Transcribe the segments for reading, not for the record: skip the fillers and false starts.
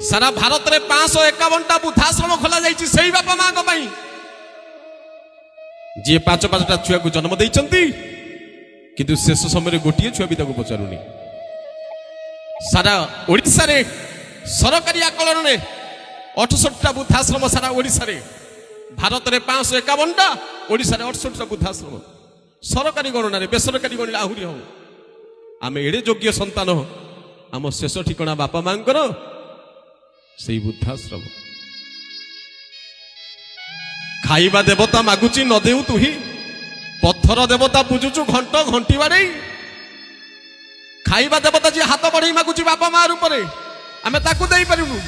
सारा भारत में 551टा वृद्धाश्रम खोल जाई बापा माँ जी 5-5टा छुआ को जन्म देइचंती किंतु शेष समय गोटे छुआ भी पचारूनी सारा ओडिशा रे सरकारी आकलन में 68टा वृद्धाश्रम सारा ओडिशा रे भारत में 551टा ओडिशा रे 68टा वृद्धाश्रम सरकारी गणना रे बेसरकारी गणना आहुरी हो आम एड़े योग्य संतान आम शेष ठिकना बापा मांकर से वृद्धाश्रम खाइबा देवता मागुची न देऊ तुही पत्थर देवता पूजुचु घंट घंटी बाड़े खाइबा देवता जी हाथ बढ़े मागुची बापा माँ रूप आम ताकू दे पारूनु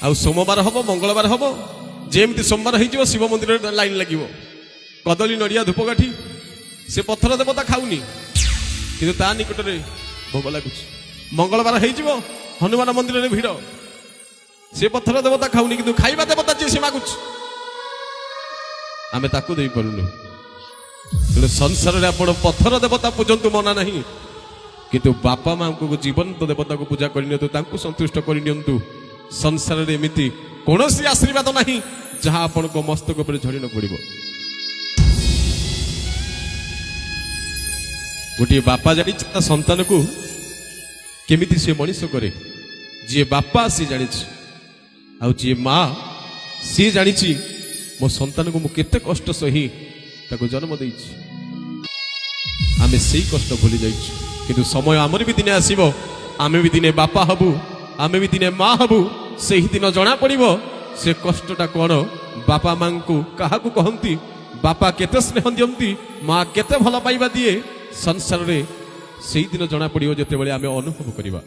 आ सोमवार हम मंगलवार हम जेमती सोमवार हो शिव मंदिर लाइन लगे कदली नड़िया धूपकाठी से पत्थर देवता खाऊनी किंतु ता निकट में भोग लगुच मंगलवार हो हनुमान मंदिर में भिड़ से पत्थर देवता खाऊनी किंतु खाइबा देवता जी से मागुच आमे ताकू दे पारुनु तेणु संसार में आपण पत्थर देवता पूजंतु मना नहीं किंतु बापा माँ को जीवंत देवता को पूजा करनी संतुष्ट करनी संसार में एमती कौन आशीर्वाद नहीं जहाँ आपण को मस्तक पर झड़ी न पड़ो गोटे बापा जानी संतान को केमिति से मनीष करे जी बापा सी जानी आ जी माँ सी जानी मो संतान को केते कष्ट सही ताको जन्म दे आमे से कष्ट भूली जाइछु किंतु समय आमर भी दिने आसीबो आमे भी दिने बापा हबु आमे भी दिने माँ हबु से ही दिन जना पड़िबो से कष्टटा कौन बापा माँ को क्या कहती बापा केते स्नेह दियंती माँ केते भल पाइबा दिए संसार रे से दिन जना पड़िबो जेते बेले आमे अनुभव करिबा।